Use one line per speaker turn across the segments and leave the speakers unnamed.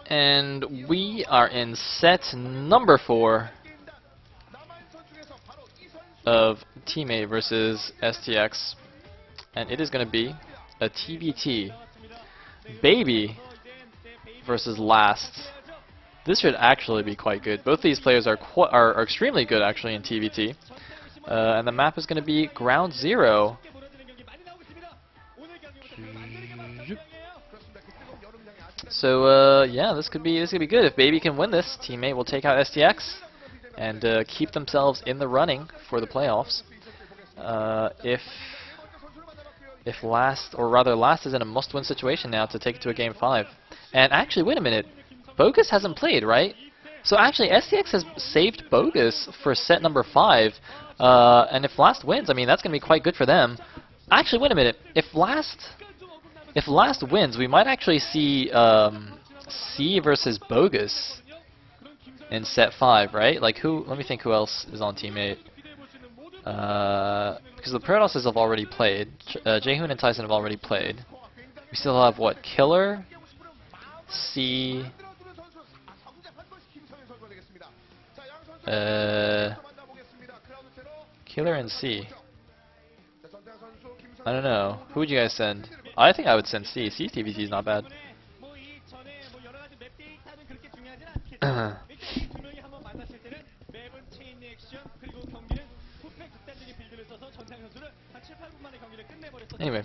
And we are in set number 4 of Teammate versus STX. And it is going to be a TBT. Baby versus Last. This should actually be quite good. Both these players are extremely good actually in TBT. And the map is going to be Ground Zero. So yeah, this could be good. If Baby can win this, Teammate will take out STX and keep themselves in the running for the playoffs. If Last, or rather Last, is in a must-win situation now to take it to a Game 5. And actually, wait a minute, Bogus hasn't played, right? So actually, STX has saved Bogus for set number 5. And if Last wins, I mean, that's going to be quite good for them. Actually, wait a minute, if Last wins, we might actually see C versus Bogus in set 5, right? Like who? Let me think who else is on Teammate. Because the Paradosses have already played. Jaehoon and Tyson have already played. We still have what? Killer, C, Killer and C. I don't know. Who would you guys send? I think I would send C. C's TBT is not bad. Anyway,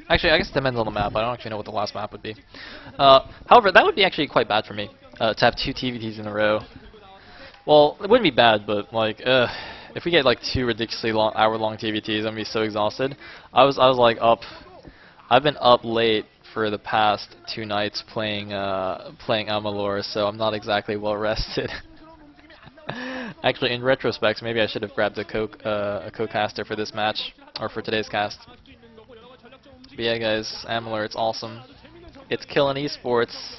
actually, I guess it depends on the map. I don't actually know what the last map would be. However, that would be actually quite bad for me to have 2 TBTs in a row. Well, it wouldn't be bad, but like, if we get like 2 ridiculously hour-long TBTs, I'm gonna be so exhausted. I was like up. I've been up late for the past 2 nights playing Amalur, so I'm not exactly well rested. Actually, in retrospect, maybe I should have grabbed a co-caster for this match, or for today's cast. But yeah, guys, Amalur, it's awesome. It's killing esports.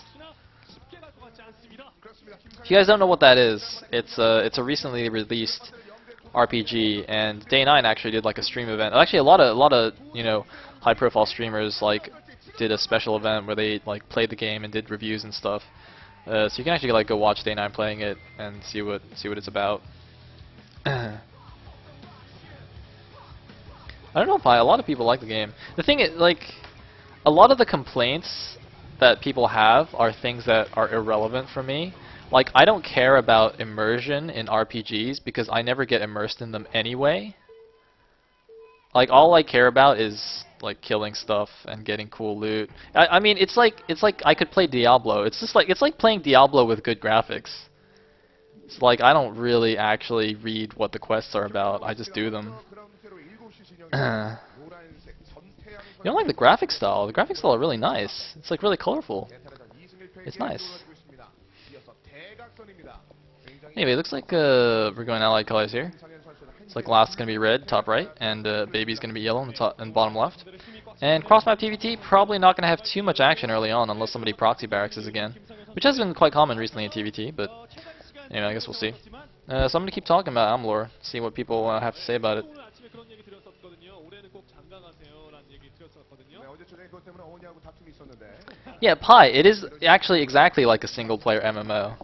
If you guys don't know what that is, it's a recently released RPG, and Day9 actually did like a stream event. Actually, a lot of you know, high-profile streamers like did a special event where they like played the game and did reviews and stuff. So you can actually like go watch Day9 playing it and see what it's about. I don't know why a lot of people like the game. The thing is, like, a lot of the complaints that people have are things that are irrelevant for me. Like, I don't care about immersion in RPGs because I never get immersed in them anyway. Like, all I care about is like killing stuff and getting cool loot. I mean, it's like I could play Diablo. It's like playing Diablo with good graphics. It's like I don't really actually read what the quests are about. I just do them. You don't like the graphic style? The graphic style are really nice. It's like really colorful. It's nice. Anyway, it looks like we're going allied colors here. It's like Last is going to be red, top right, and Baby's going to be yellow in the top and bottom left. And cross-map TVT, probably not going to have too much action early on unless somebody proxy barracks again, which has been quite common recently in TVT, but anyway, I guess we'll see. So I'm going to keep talking about Amalur, see what people have to say about it. Yeah, Pi, it is actually exactly like a single-player MMO.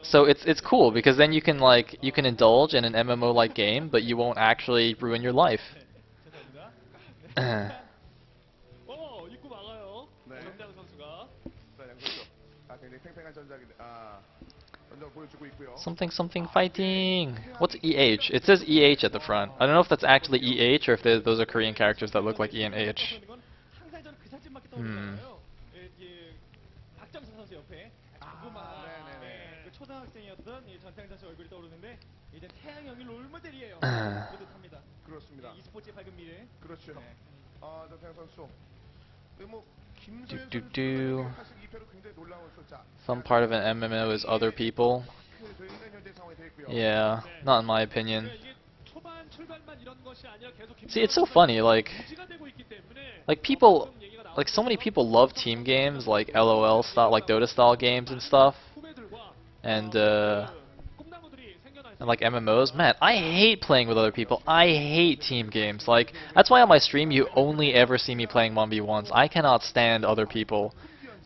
So it's cool because then you can indulge in an MMO-like game, but you won't actually ruin your life. Something fighting. What's EH? It says EH at the front. I don't know if that's actually EH or if those are Korean characters that look like E and H. Some part of an MMO is other people. Yeah, not in my opinion. See, it's so funny, like people, like so many people love team games, like LOL style, like Dota style games and stuff, and like MMOs. Man, I hate playing with other people. I hate team games. Like, that's why on my stream you only ever see me playing 1v1s. I cannot stand other people.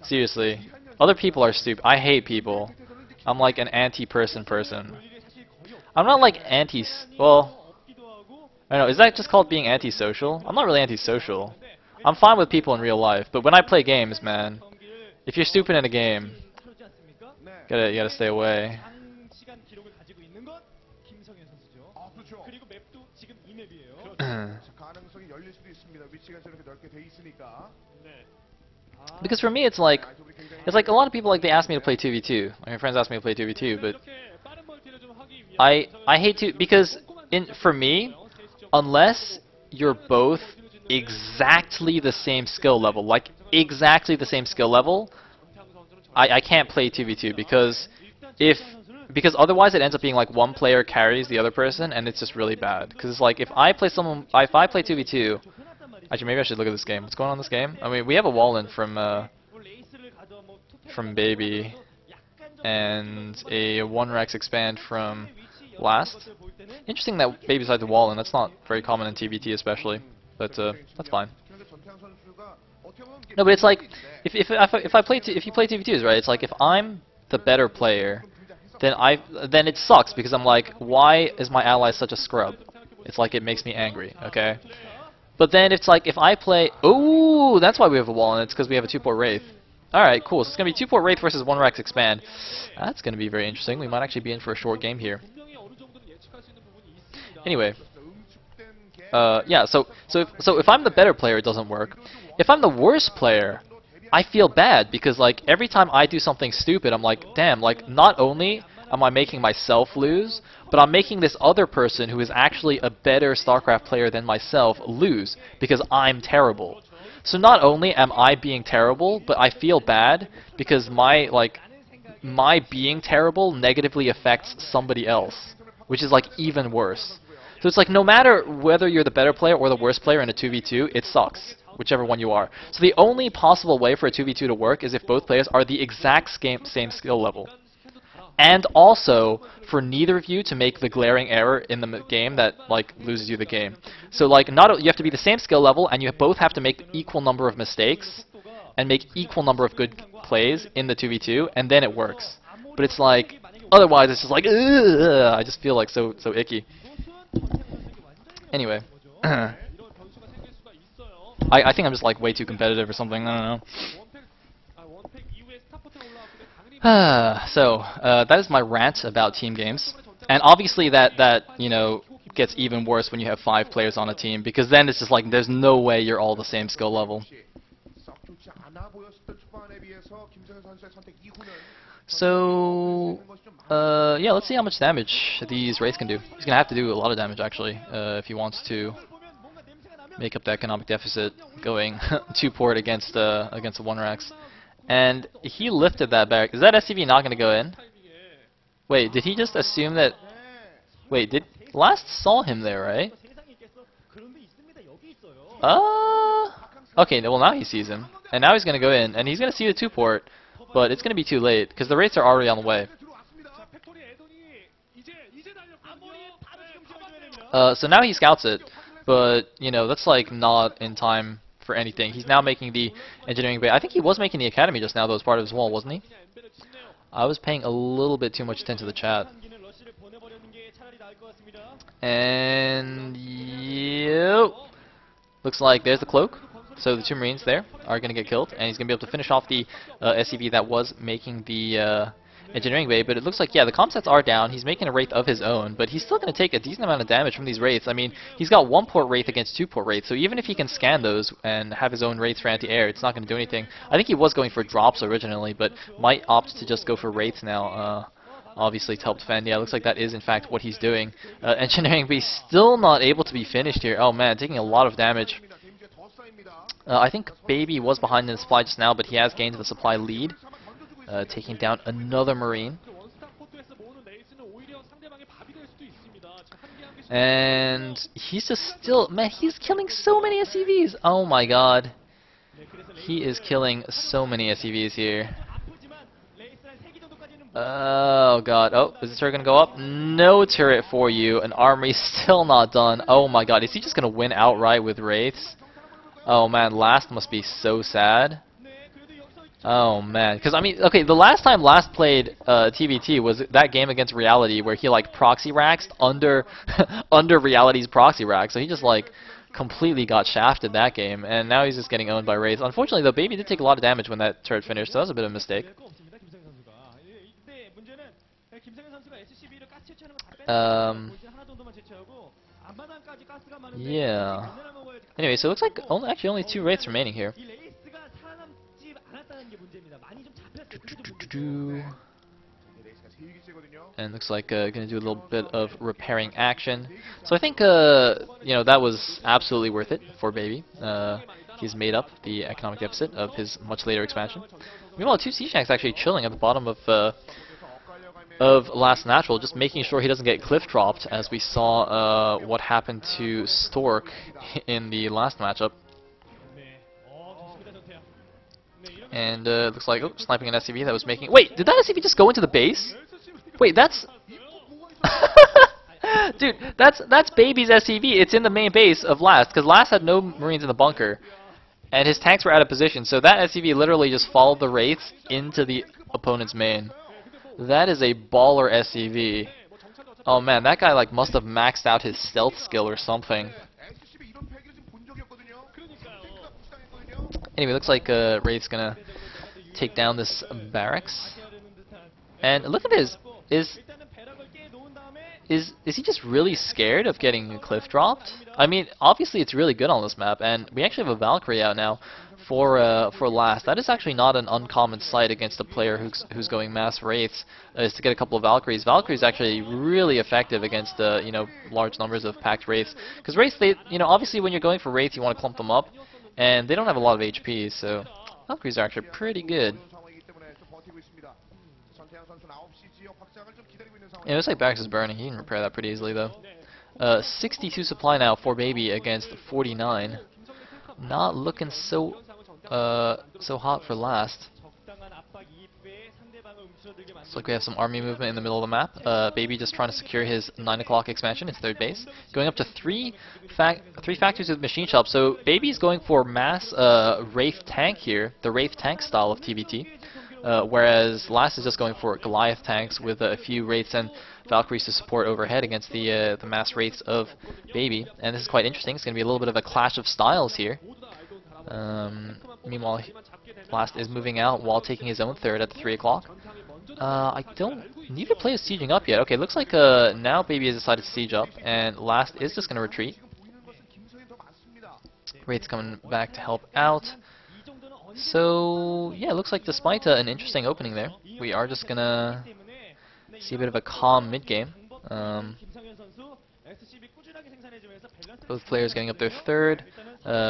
Seriously. Other people are stupid. I hate people. I'm like an anti-person person. I'm not like well, I don't know, is that just called being antisocial? I'm not really antisocial. I'm fine with people in real life, but when I play games, man, if you're stupid in a game, you gotta stay away. Because for me, it's like a lot of people, like, they ask me to play 2v2. My friends ask me to play 2v2, but I hate to, because for me, unless you're both exactly the same skill level, like exactly the same skill level, I can't play 2v2 because otherwise it ends up being like one player carries the other person, and it's just really bad. Because it's like if I play 2v2, actually maybe I should look at this game. What's going on in this game? I mean, we have a wall in from Baby and a 1-Rex expand from Last. Interesting that Baby decided to wall in. That's not very common in TBT especially, but that's fine. No, but it's like if you play TB2s, right? It's like if I'm the better player, then it sucks because I'm like, why is my ally such a scrub? It's like it makes me angry, okay? But then it's like if I play, ooh, that's why we have a wall, and it's because we have a 2-port Wraith. All right, cool. So it's gonna be 2-port Wraith versus 1-Rex expand. That's gonna be very interesting. We might actually be in for a short game here. Anyway. Yeah, so if I'm the better player, it doesn't work. If I'm the worst player, I feel bad because, like, every time I do something stupid, I'm like, damn, like, not only am I making myself lose, but I'm making this other person who is actually a better StarCraft player than myself lose because I'm terrible. So not only am I being terrible, but I feel bad because my being terrible negatively affects somebody else, which is like even worse. So it's like no matter whether you're the better player or the worst player in a 2v2, it sucks, whichever one you are. So the only possible way for a 2v2 to work is if both players are the exact same skill level. And also for neither of you to make the glaring error in the game that like loses you the game. So like you have to be the same skill level, and you both have to make equal number of mistakes and make equal number of good plays in the 2v2, and then it works. But it's like otherwise it's just like ugh, I just feel like so icky. Anyway, I think I'm just like way too competitive or something. I don't know. So that is my rant about team games, and obviously that you know gets even worse when you have 5 players on a team, because then it's just like there's no way you're all the same skill level. So yeah, let's see how much damage these Wraiths can do. He's gonna have to do a lot of damage actually if he wants to make up the economic deficit going 2-port against a 1-Rex. And he lifted that back. Is that SCV not going to go in? Wait, did he just assume that... Wait, did... Last saw him there, right? Okay, well now he sees him. And now he's going to go in. And he's going to see the 2-port. But it's going to be too late, because the Wraiths are already on the way. So now he scouts it. But, you know, that's like not in time for anything. He's now making the engineering bay. I think he was making the academy just now, though, as part of his wall, wasn't he? I was paying a little bit too much attention to the chat. And yep, looks like there's the cloak. So the 2 Marines there are going to get killed, and he's going to be able to finish off the SCV that was making the engineering bay. But it looks like, yeah, the comp sets are down. He's making a Wraith of his own, but he's still going to take a decent amount of damage from these Wraiths. I mean, he's got 1-port Wraith against 2-port Wraith, so even if he can scan those and have his own Wraiths for anti-air, it's not going to do anything. I think he was going for drops originally, but might opt to just go for Wraiths now, obviously to help defend. Yeah, looks like that is in fact what he's doing. Engineering bay still not able to be finished here. Oh man, taking a lot of damage. I think Baby was behind in the supply just now, but he has gained the supply lead. Taking down another Marine. And he's just still... Man, he's killing so many SCVs! Oh my god. He is killing so many SCVs here. Oh god. Oh, is the turret going to go up? No turret for you. An armory still not done. Oh my god. Is he just going to win outright with Wraiths? Oh man, Last must be so sad. Oh man, because I mean, okay, the last time Last played TBT was that game against Reality where he like proxy raxed under under Reality's proxy rack, so he just like completely got shafted that game, and now he's just getting owned by Wraith. Unfortunately, though, Baby did take a lot of damage when that turret finished, so that was a bit of a mistake. Yeah. Anyway, so it looks like actually only 2 Wraiths remaining here. And looks like gonna do a little bit of repairing action. So I think you know, that was absolutely worth it for Baby. He's made up the economic deficit of his much later expansion. Meanwhile, 2 Siege Tanks actually chilling at the bottom of Last Natural, just making sure he doesn't get cliff dropped, as we saw what happened to Stork in the last matchup. And it looks like, oh, sniping an SCV that was making... Wait, did that SCV just go into the base? Wait, that's... Dude, that's Baby's SCV. It's in the main base of Last, because Last had no Marines in the bunker. And his tanks were out of position, so that SCV literally just followed the Wraiths into the opponent's main. That is a baller SCV. Oh man, that guy like must have maxed out his stealth skill or something. Anyway, looks like Wraith's gonna take down this barracks. And look at this. Is he just really scared of getting cliff dropped? I mean, obviously it's really good on this map, and we actually have a Valkyrie out now for Last. That is actually not an uncommon sight against a player who's going mass Wraiths, is to get a couple of Valkyries. Valkyrie's actually really effective against you know, large numbers of packed Wraiths, because Wraiths, they, you know, obviously when you're going for Wraiths you want to clump them up, and they don't have a lot of HP, so Valkyries are actually pretty good. Yeah, it looks like Bax is burning. He can repair that pretty easily, though. 62 supply now for Baby against 49. Not looking so so hot for Last. Looks like we have some army movement in the middle of the map. Baby just trying to secure his 9 o'clock expansion, his 3rd base. Going up to three factories with machine shop. So Baby's going for mass Wraith tank here, the Wraith tank style of TBT. Whereas Last is just going for Goliath tanks with a few Wraiths and Valkyries to support overhead against the mass Wraiths of Baby. And this is quite interesting. It's going to be a little bit of a clash of styles here. Meanwhile, Last is moving out while taking his own 3rd at the 3 o'clock. Neither player is sieging up yet. Okay, looks like now Baby has decided to siege up, and Last is just going to retreat. Wraith's coming back to help out. So, yeah, looks like despite an interesting opening there, we are just going to see a bit of a calm mid-game. Both players getting up their 3rd.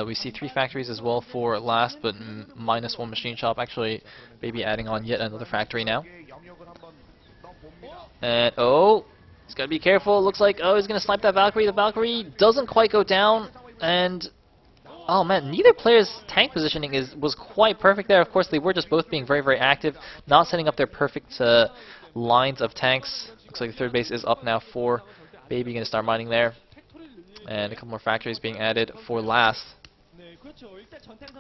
We see 3 factories as well for Last, but minus 1 machine shop. Actually, Baby adding on yet another factory now. And, oh, he's got to be careful. Looks like, oh, he's going to snipe that Valkyrie. The Valkyrie doesn't quite go down, and... oh man, neither player's tank positioning was quite perfect there. Of course, they were just both being very, very active, not setting up their perfect lines of tanks. Looks like the 3rd base is up now for Baby, going to start mining there. And a couple more factories being added for Last.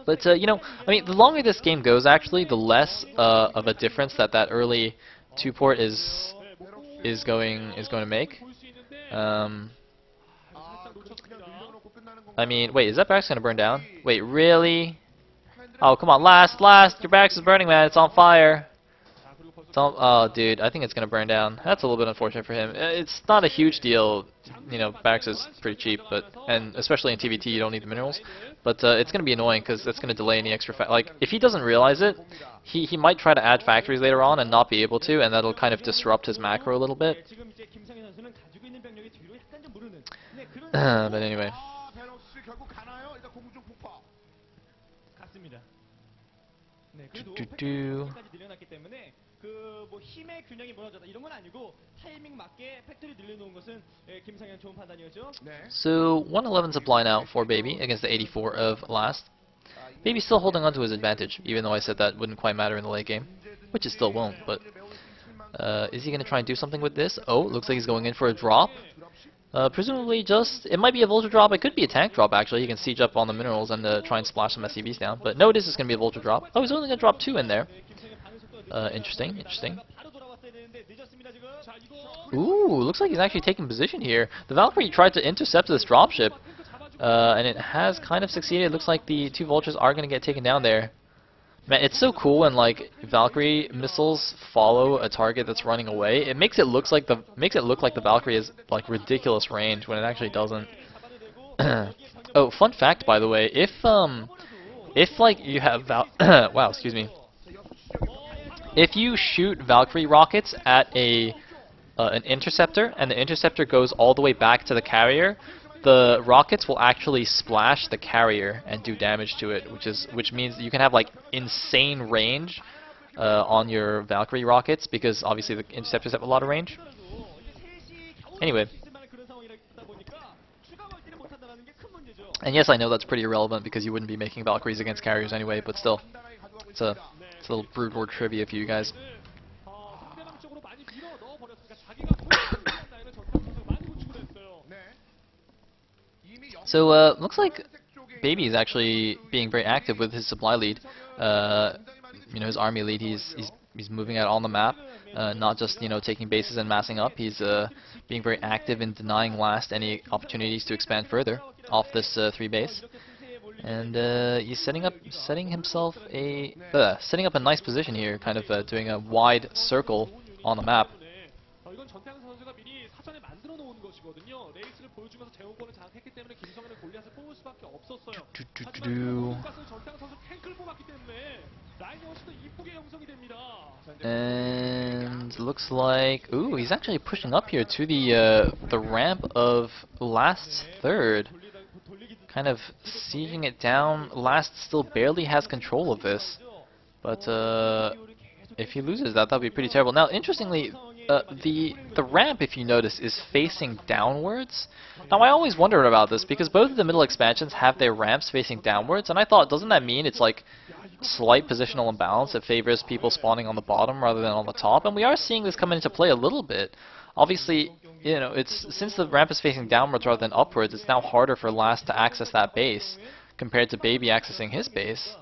But, you know, I mean, the longer this game goes, actually, the less of a difference that early 2-port is going to make. I mean, wait, is that barracks gonna burn down? Wait, really? Oh, come on, Last, your barracks is burning, man. It's on fire. Oh, dude, I think it's gonna burn down. That's a little bit unfortunate for him. It's not a huge deal. You know, barracks is pretty cheap, and especially in TBT, you don't need the minerals. But it's gonna be annoying because it's gonna delay any extra. Like, if he doesn't realize it, he might try to add factories later on and not be able to, and that'll kind of disrupt his macro a little bit. But anyway. So 111 supply now for Baby against the 84 of Last. Baby's still holding on to his advantage, even though I said that wouldn't quite matter in the late game, which it still won't. But is he going to try and do something with this? Oh, looks like he's going in for a drop. Presumably just, it might be a Vulture drop, it could be a tank drop actually. He can siege up on the minerals and try and splash some SCVs down. But no, it is just going to be a Vulture drop. Oh, he's only going to drop 2 in there. Interesting, interesting. Ooh, looks like he's actually taking position here. The Valkyrie tried to intercept this dropship, and it has kind of succeeded. It looks like the 2 Vultures are going to get taken down there. Man, it's so cool when like Valkyrie missiles follow a target that's running away. It makes it look like the Valkyrie is like ridiculous range when it actually doesn't. Oh, fun fact by the way, if like you have wow, excuse me. If you shoot Valkyrie rockets at an interceptor and the interceptor goes all the way back to the carrier, the rockets will actually splash the carrier and do damage to it, which means you can have like insane range on your Valkyrie rockets because obviously the interceptors have a lot of range. Anyway, and yes, I know that's pretty irrelevant because you wouldn't be making Valkyries against carriers anyway, but still, it's a little Brood War trivia for you guys. So, looks like Baby is actually being very active with his supply lead. You know, his army lead, he's moving out on the map, not just, you know, taking bases and massing up. He's being very active in denying Last any opportunities to expand further off this 3 base. And he's setting up a nice position here, kind of doing a wide circle on the map. And looks like, ooh, he's actually pushing up here to the ramp of Last's third, kind of sieging it down. Last still barely has control of this, but if he loses that, that'd be pretty terrible. Now, interestingly, the ramp, if you notice, is facing downwards. Now, I always wondered about this because both of the middle expansions have their ramps facing downwards, and I thought, doesn't that mean it's like slight positional imbalance that favors people spawning on the bottom rather than on the top? And we are seeing this come into play a little bit. Obviously, you know, since the ramp is facing downwards rather than upwards, it's now harder for Last to access that base compared to Baby accessing his base.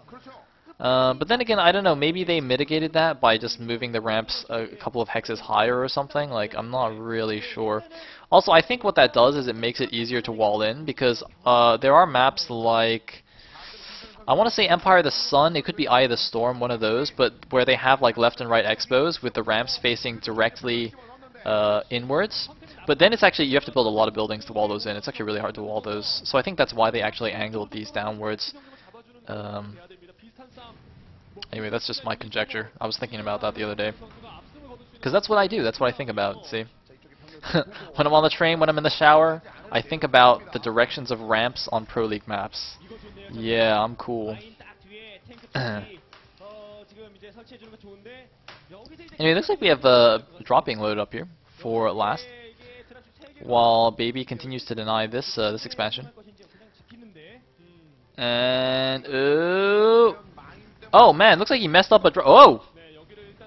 But then again, I don't know, maybe they mitigated that by just moving the ramps a couple of hexes higher or something. Like, I'm not really sure. Also, I think what that does is it makes it easier to wall in, because there are maps like, I want to say Empire of the Sun, it could be Eye of the Storm, one of those, but where they have like left and right expos with the ramps facing directly inwards. But then it's actually, you have to build a lot of buildings to wall those in. It's actually really hard to wall those. So I think that's why they actually angled these downwards. Anyway, that's just my conjecture. I was thinking about that the other day. Because that's what I do. That's what I think about, see? When I'm on the train, when I'm in the shower, I think about the directions of ramps on Pro League maps. Yeah, I'm cool. Anyway, it looks like we have a dropping load up here for Last, while Baby continues to deny this this expansion. And oh man, looks like he messed up a oh!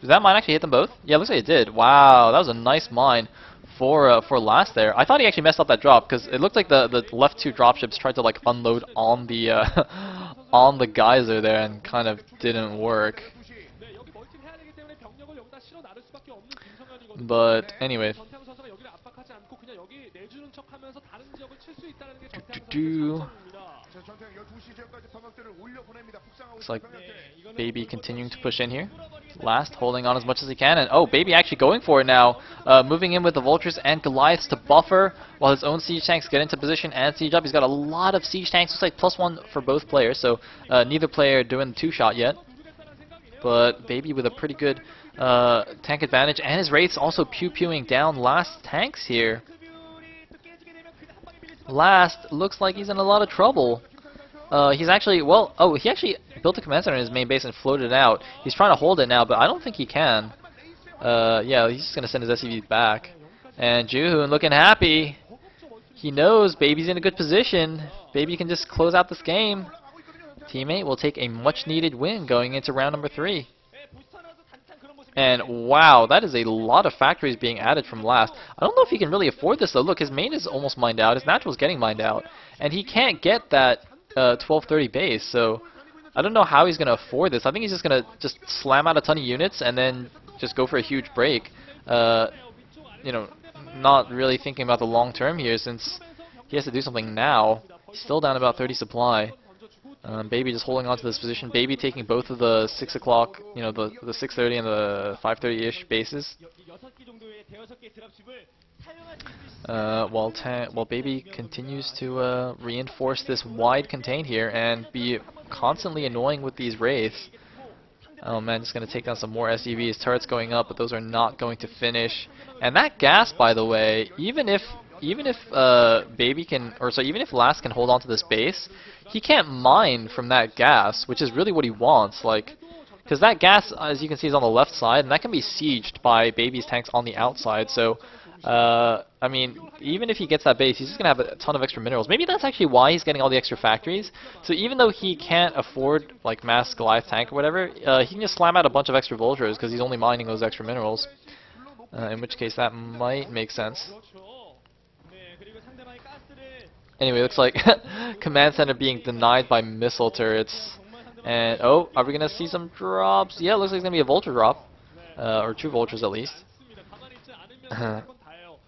Did that mine actually hit them both? Yeah, looks like it did. Wow, that was a nice mine for Last there. I thought he actually messed up that drop because it looked like the left 2 dropships tried to like unload on the on the geyser there and kind of didn't work. But anyway. Looks like Baby continuing to push in here. Last holding on as much as he can, and oh, Baby actually going for it now, moving in with the Vultures and Goliaths to buffer while his own siege tanks get into position and siege up. He's got a lot of siege tanks. Looks like +1 for both players, so neither player doing the 2-shot yet. But Baby with a pretty good tank advantage, and his Wraiths also pew-pewing down Last tanks here. Last looks like he's in a lot of trouble. He's actually, well, oh, he actually built a command center in his main base and floated it out. He's trying to hold it now, but I don't think he can. Yeah, he's just going to send his SCVs back. And Juhoon looking happy. He knows Baby's in a good position. Baby can just close out this game. Teammate will take a much-needed win going into round number 3. And wow, that is a lot of factories being added from last. I don't know if he can really afford this though. Look, his main is almost mined out. His natural is getting mined out. And he can't get that 1230 base. So I don't know how he's going to afford this. I think he's just going to just slam out a ton of units and then just go for a huge break. You know, not really thinking about the long term here since he has to do something now. He's still down about 30 supply. Baby just holding on to this position. Baby taking both of the 6 o'clock, you know, the 6:30 and the 5:30-ish bases. While Baby continues to reinforce this wide contain here and be constantly annoying with these wraiths. Oh man, just gonna take down some more SUVs. Turrets going up, but those are not going to finish. And that gas, by the way, even if Baby can, or so even if Last can hold on to this base, he can't mine from that gas, which is really what he wants. Like, because that gas, as you can see, is on the left side, and that can be sieged by Baby's tanks on the outside. So, I mean, even if he gets that base, he's just gonna have a ton of extra minerals. Maybe that's actually why he's getting all the extra factories. So even though he can't afford like mass Goliath tank or whatever, he can just slam out a bunch of extra Vultures because he's only mining those extra minerals. In which case, that might make sense. Anyway, looks like command center being denied by missile turrets. And oh, are we gonna see some drops? Yeah, it looks like it's gonna be a Vulture drop, or 2 Vultures at least.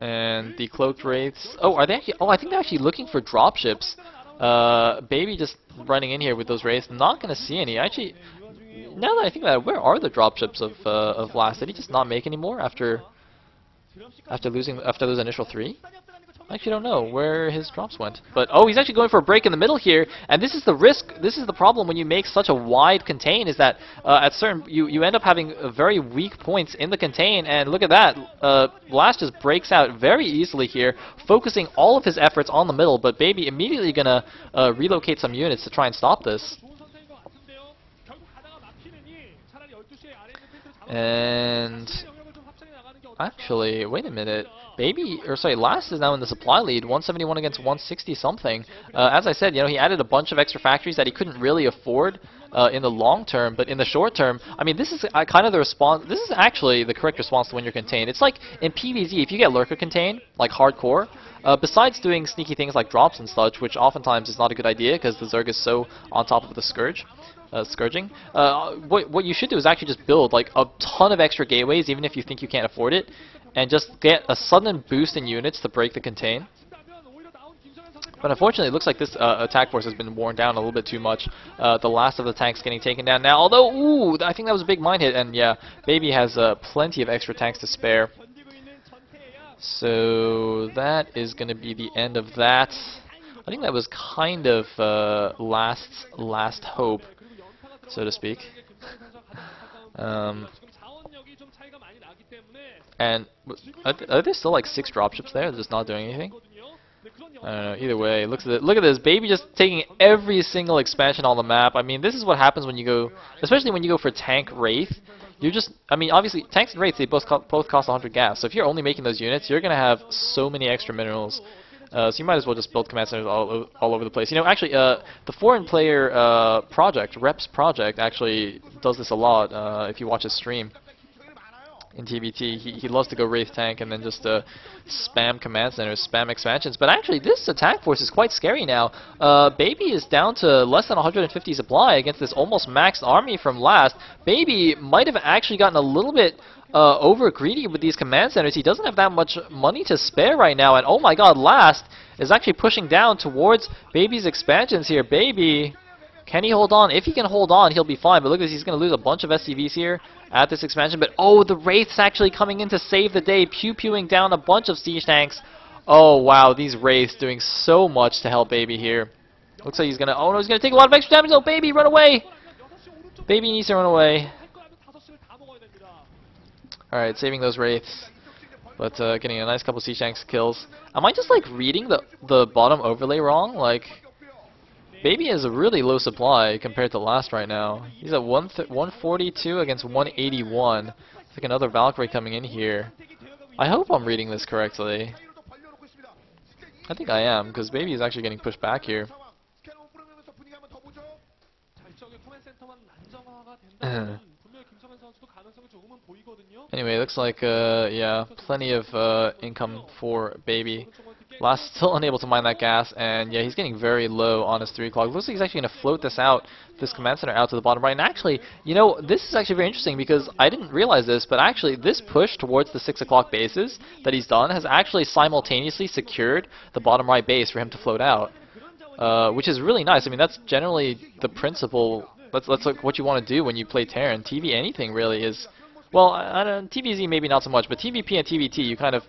And the cloaked wraiths. Oh, are they actually? Oh, I think they're actually looking for dropships. Baby just running in here with those wraiths. Not gonna see any. Actually, now that I think about it, where are the dropships of Last? Did he just not make any more after losing those initial 3? I actually don't know where his drops went. But oh, he's actually going for a break in the middle here, and this is the risk. This is the problem when you make such a wide contain, is that at certain you end up having very weak points in the contain. And look at that, Last just breaks out very easily here, focusing all of his efforts on the middle. But Baby immediately gonna relocate some units to try and stop this. And actually, wait a minute. Last is now in the supply lead, 171 against 160 something. As I said, you know, he added a bunch of extra factories that he couldn't really afford in the long term, but in the short term, I mean, this is kind of the response. This is actually the correct response to win your contain. It's like in PvZ, if you get Lurker contain, like hardcore, besides doing sneaky things like drops and such, which oftentimes is not a good idea because the Zerg is so on top of the Scourging. What you should do is actually just build like a ton of extra gateways, even if you think you can't afford it, and just get a sudden boost in units to break the contain. But unfortunately, it looks like this attack force has been worn down a little bit too much. The last of the tanks getting taken down now. Although, ooh, I think that was a big mine hit, and yeah, Baby has plenty of extra tanks to spare. So that is going to be the end of that. I think that was kind of last hope, so to speak. And are there still like 6 dropships there? They're just not doing anything? I don't know. Either way, look at this. Baby just taking every single expansion on the map. I mean, this is what happens when you go, especially when you go for tank wraith. You're just, I mean, obviously tanks and wraiths, they both cost 100 gas. So if you're only making those units, you're gonna have so many extra minerals. So you might as well just build command centers all over the place. You know, actually, the foreign player project, Reps project, actually does this a lot. If you watch his stream in TVT, he loves to go Wraith tank and then just spam command centers, spam expansions. But actually, this attack force is quite scary now. Baby is down to less than 150 supply against this almost maxed army from Last. Baby might have actually gotten a little bit over greedy with these command centers. He doesn't have that much money to spare right now, and oh my god, Last is actually pushing down towards Baby's expansions here. Baby, can he hold on? If he can hold on, he'll be fine, but look at this, he's going to lose a bunch of SCVs here at this expansion. But oh, the Wraith's actually coming in to save the day, pew-pewing down a bunch of siege tanks. Oh wow, these Wraiths doing so much to help Baby here. Looks like he's going to, oh no, he's going to take a lot of extra damage. Oh, Baby, run away! Baby needs to run away. Alright, saving those Wraiths, but getting a nice couple siege tanks kills. Am I just like reading the bottom overlay wrong? Like, Baby has a really low supply compared to Last right now. He's at 142 against 181. It's like another Valkyrie coming in here. I hope I'm reading this correctly. I think I am, because Baby is actually getting pushed back here. Anyway, looks like, yeah, plenty of income for Baby. Last still unable to mine that gas, and yeah, he's getting very low on his 3 o'clock. Looks like he's actually going to float this out, this command center out to the bottom right. And actually, you know, this is actually very interesting because I didn't realize this, but actually this push towards the 6 o'clock bases that he's done has actually simultaneously secured the bottom right base for him to float out, which is really nice. I mean, that's generally the principle. That's like what you want to do when you play Terran. TV anything really is. Well, TVZ maybe not so much, but TVP and TVT, you kind of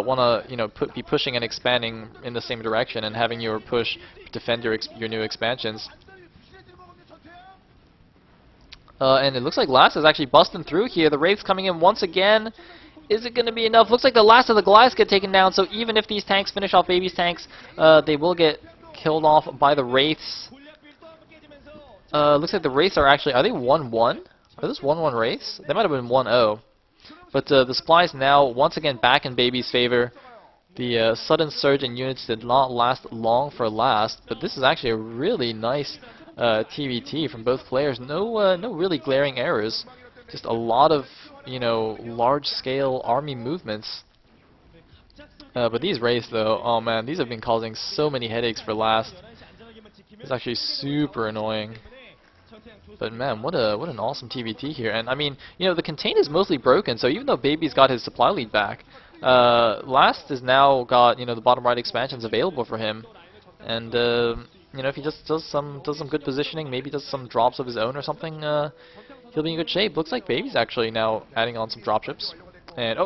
want to, you know, be pushing and expanding in the same direction and having your push defend your new expansions. And it looks like Last is actually busting through here. The Wraith's coming in once again. Is it going to be enough? Looks like the last of the Goliaths get taken down, so even if these tanks finish off Baby's tanks, they will get killed off by the Wraiths. Looks like the Wraiths are actually, are they 1-1? Are those 1-1 Wraiths? They might have been 1-0. But the supplies now once again back in Baby's favor. The sudden surge in units did not last long for Last, but this is actually a really nice TVT from both players. No really glaring errors. Just a lot of, you know, large-scale army movements. But these Wraiths, though, oh man, these have been causing so many headaches for Last. It's actually super annoying. But man, what an awesome TVT here. And I mean, you know, the contain is mostly broken, so even though Baby's got his supply lead back, Last has now got, you know, the bottom right expansions available for him. And you know, if he just does some good positioning, maybe does some drops of his own or something, he'll be in good shape. Looks like Baby's actually now adding on some dropships. And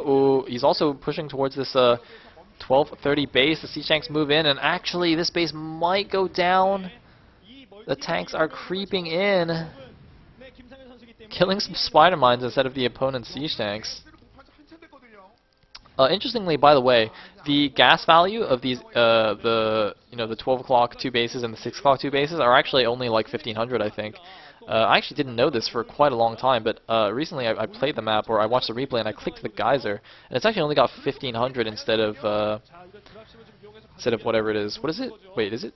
he's also pushing towards this 1230 base. The siege tanks move in, and actually this base might go down. The tanks are creeping in, killing some spider mines instead of the opponent's siege tanks. Interestingly, by the way, the gas value of these, the 12 o'clock 2 bases and the 6 o'clock 2 bases are actually only like 1500, I think. I actually didn't know this for quite a long time, but recently I played the map, or I watched the replay, and I clicked the geyser, and it's actually only got 1500 instead of whatever it is. What is it? Wait, is it?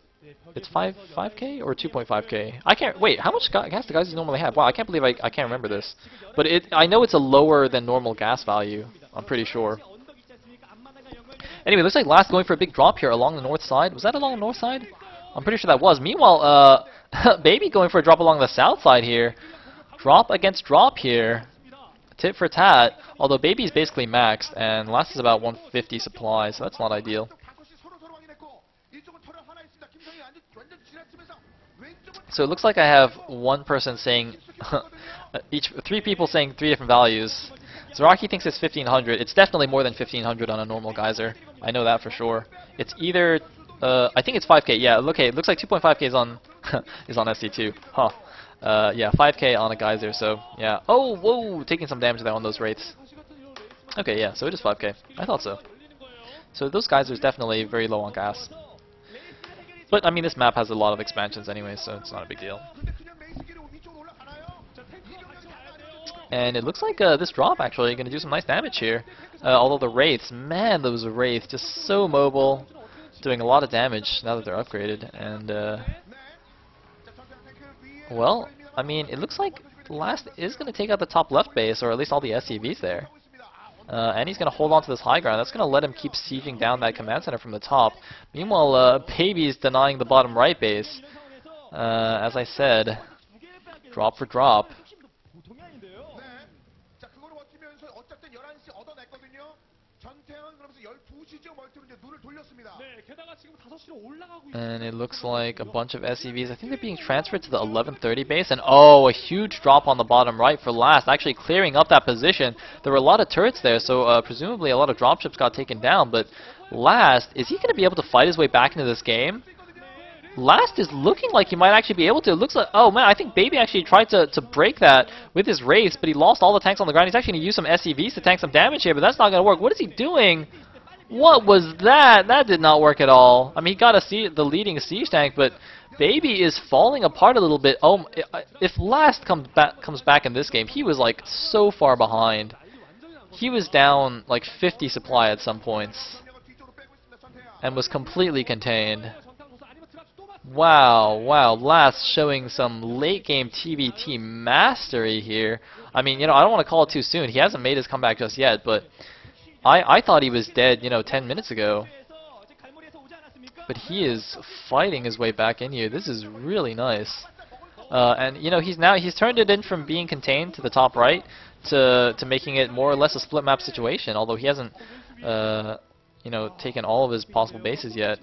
It's 5k or 2.5k? I can't. Wait, how much gas do guys normally have? Wow, I can't believe I can't remember this. But I know it's a lower than normal gas value. I'm pretty sure. Anyway, looks like Last going for a big drop here along the north side. Was that along the north side? I'm pretty sure that was. Meanwhile, Baby going for a drop along the south side here. Drop against drop here. Tit for tat. Although Baby's basically maxed, and Last is about 150 supply, so that's not ideal. So it looks like I have one person saying, 3 people saying 3 different values. Zaraki thinks it's 1500. It's definitely more than 1500 on a normal geyser. I know that for sure. It's either, I think it's 5k. Yeah, okay, it looks like 2.5k is on is on SC2. Huh. Yeah, 5k on a geyser. So yeah. Oh, whoa, taking some damage there on those Wraiths. Okay, yeah. So it is 5k. I thought so. So those geysers definitely very low on gas. But, I mean, this map has a lot of expansions anyway, so it's not a big deal. And it looks like this drop actually going to do some nice damage here. Although the Wraiths, man, those Wraiths, just so mobile, doing a lot of damage now that they're upgraded. And, well, I mean, it looks like Last is going to take out the top left base, or at least all the SCVs there. And he's going to hold on to this high ground. That's going to let him keep sieging down that command center from the top. Meanwhile, Baby's denying the bottom right base. As I said, drop for drop. And it looks like a bunch of SCVs. I think they're being transferred to the 1130 base. And oh, a huge drop on the bottom right for Last, actually clearing up that position. There were a lot of turrets there, so presumably a lot of dropships got taken down. But Last, is he going to be able to fight his way back into this game? Last is looking like he might actually be able to. It looks like, oh man, I think Baby actually tried to break that with his Wraiths, but he lost all the tanks on the ground. He's actually going to use some SCVs to tank some damage here, but that's not going to work. What is he doing? What was that? That did not work at all. I mean, he got the leading siege tank, but Baby is falling apart a little bit. Oh, if Last comes back in this game, he was like so far behind. He was down like 50 supply at some points and was completely contained. Wow, wow, Last showing some late game TVT mastery here. I mean, I don't want to call it too soon. He hasn't made his comeback just yet, but I thought he was dead, 10 minutes ago. But he is fighting his way back in here. This is really nice. And he's turned it in from being contained to the top right to making it more or less a split map situation. Although he hasn't taken all of his possible bases yet.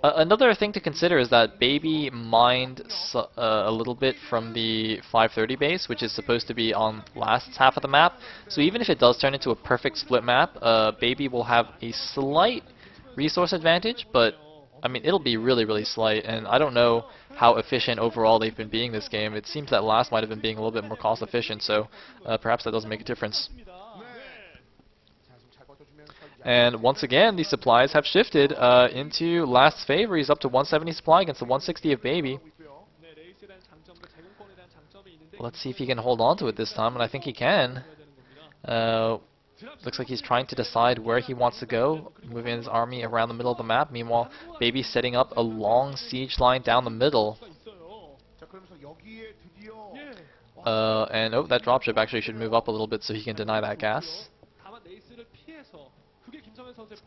Another thing to consider is that Baby mined a little bit from the 530 base, which is supposed to be on last half of the map. So even if it does turn into a perfect split map, Baby will have a slight resource advantage, but I mean it'll be really, really slight, and I don't know how efficient overall they've been being this game. It seems that Last might have been being a little bit more cost efficient, so perhaps that doesn't make a difference. And once again, these supplies have shifted into Last's favor. He's up to 170 supply against the 160 of Baby. Let's see if he can hold on to it this time, and I think he can. Looks like he's trying to decide where he wants to go, moving his army around the middle of the map. Meanwhile, Baby's setting up a long siege line down the middle. And that dropship actually should move up a little bit so he can deny that gas.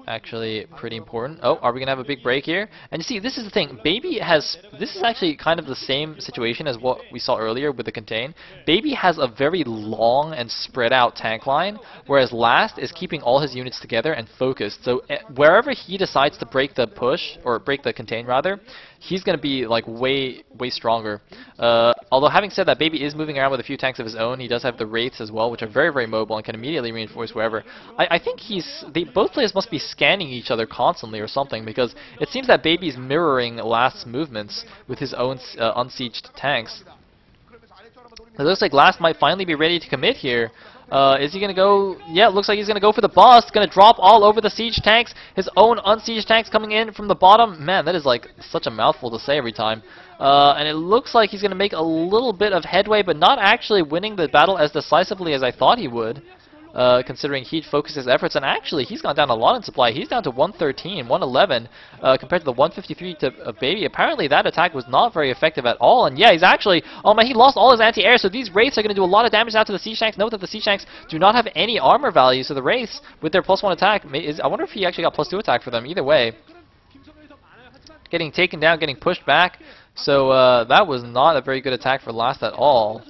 Actually pretty important. Oh, are we gonna have a big break here? And you see, this is the thing. This is actually kind of the same situation as what we saw earlier with the contain. Baby has a very long and spread out tank line, whereas Last is keeping all his units together and focused. So wherever he decides to break the push, or break the contain rather, he's gonna be like way stronger. Although having said that, Baby is moving around with a few tanks of his own. He does have the Wraiths as well, which are very, very mobile and can immediately reinforce wherever. I think both players must be scanning each other constantly or something, because it seems that Baby's mirroring Last's movements with his own unsieged tanks. It looks like Last might finally be ready to commit here. Is he going to go? Yeah, it looks like he's going to go for the bust. Going to drop all over the siege tanks. His own unsieged tanks coming in from the bottom. Man, that is like such a mouthful to say every time. And it looks like he's going to make a little bit of headway, but not actually winning the battle as decisively as I thought he would. Considering he focused his efforts, and actually he's gone down a lot in supply. He's down to 113, 111 compared to the 153 of Baby. Apparently that attack was not very effective at all, and yeah, he's actually, oh man, he lost all his anti-air, so these Wraiths are going to do a lot of damage out to the siege tanks. Note that the siege tanks do not have any armor value, so the Wraiths, with their +1 attack, I wonder if he actually got +2 attack for them. Either way, getting taken down, getting pushed back, so that was not a very good attack for Last at all.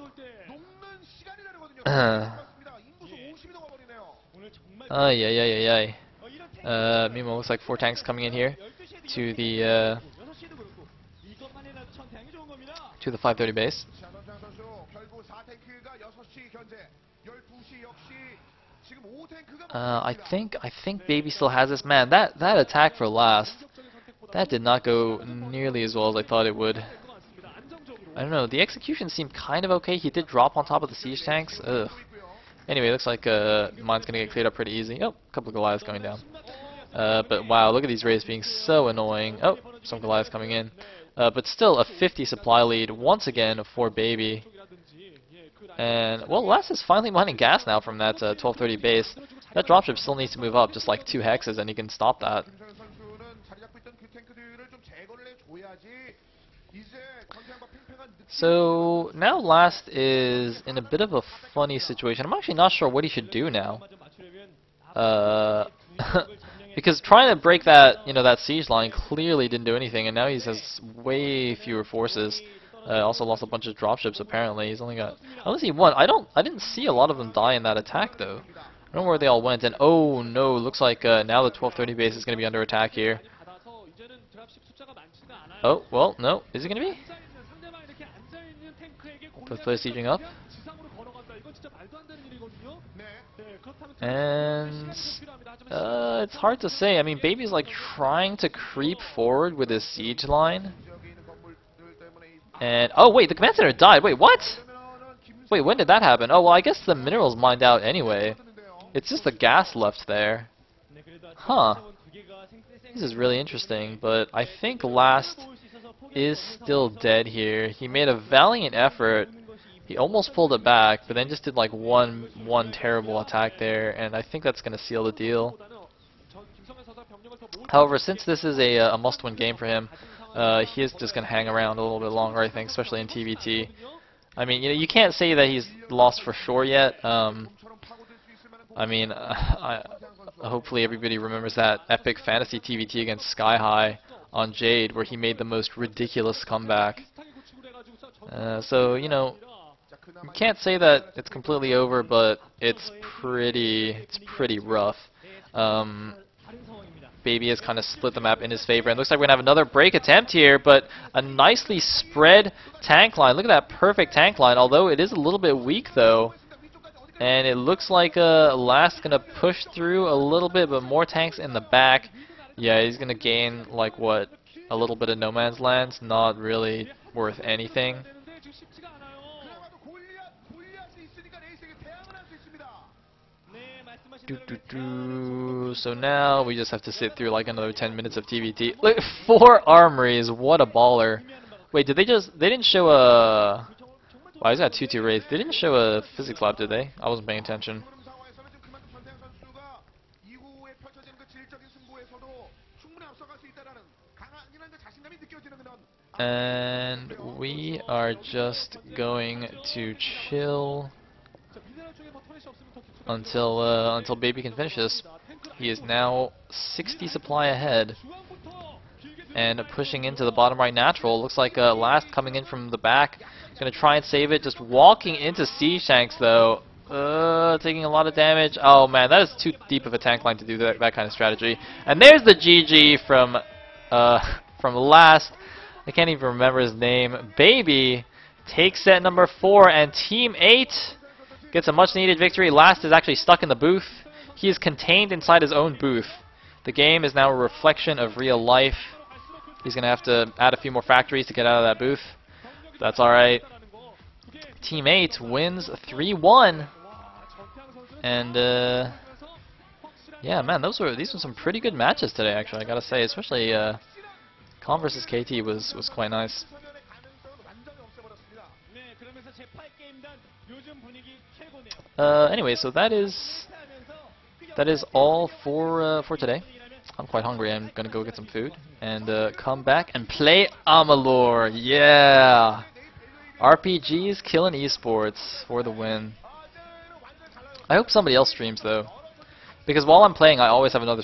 Meanwhile, looks like 4 tanks coming in here to the 530 base. I think Baby still has this. Man, that attack for Last, that did not go nearly as well as I thought it would. I don't know. The execution seemed kind of okay. He did drop on top of the siege tanks. Ugh. Anyway, looks like mine's gonna get cleared up pretty easy. Oh, a couple of Goliaths going down. But wow, look at these Wraiths being so annoying. Oh, some Goliaths coming in. But still a 50 supply lead once again for Baby. And well, Last is finally mining gas now from that 1230 base. That dropship still needs to move up just like 2 hexes, and he can stop that. So now Last is in a bit of a funny situation. I'm actually not sure what he should do now. Because trying to break that, that siege line clearly didn't do anything, and now he has way fewer forces. Also lost a bunch of dropships apparently. He's only got, unless he won. I didn't see a lot of them die in that attack though. I don't know where they all went. And oh no, looks like now the 1230 base is going to be under attack here. Oh well, no, is it going to be? Both players sieging up. And it's hard to say. I mean, Baby's like trying to creep forward with his siege line. And oh wait, the command center died. Wait, what? Wait, when did that happen? Oh well, I guess the minerals mined out anyway. It's just the gas left there. Huh. This is really interesting, but I think Last is still dead here. He made a valiant effort. He almost pulled it back, but then just did like one terrible attack there, and I think that's going to seal the deal. However, since this is a must-win game for him, he is just gonna hang around a little bit longer, I think, especially in TVT. I mean, you know, you can't say that he's lost for sure yet. I mean, hopefully everybody remembers that epic fantasy TVT against Sky High on Jade, where he made the most ridiculous comeback. So, you know, you can't say that it's completely over, but it's pretty rough. Baby has kind of split the map in his favor, and looks like we're gonna have another break attempt here, but a nicely spread tank line. Look at that perfect tank line, although it is a little bit weak though. And it looks like Last gonna push through a little bit, but more tanks in the back. Yeah, he's gonna gain like what, a little bit of no man's land, not really worth anything. So now we just have to sit through like another 10 minutes of TVT. Look, 4 armories, what a baller. Wait, they didn't show a... Wow, he's got 2-2 raise. They didn't show a physics lab, did they? I wasn't paying attention. And we are just going to chill until Baby can finish this. He is now 60 supply ahead and pushing into the bottom right natural. Looks like Last coming in from the back. Gonna try and save it. Just walking into siege tanks though. Taking a lot of damage. Oh man, that is too deep of a tank line to do that kind of strategy. And there's the GG from Last. I can't even remember his name. Baby takes set number 4, and Team 8 gets a much needed victory. Last is actually stuck in the booth. He is contained inside his own booth. The game is now a reflection of real life. He's going to have to add a few more factories to get out of that booth. That's alright. Team 8 wins 3-1. And yeah, man, these were some pretty good matches today, actually, I gotta say. Especially Con versus KT was quite nice. Anyway, so that is all for today. I'm quite hungry. I'm gonna go get some food and come back and play Amalur. Yeah, RPGs killing esports for the win. I hope somebody else streams though, because while I'm playing, I always have another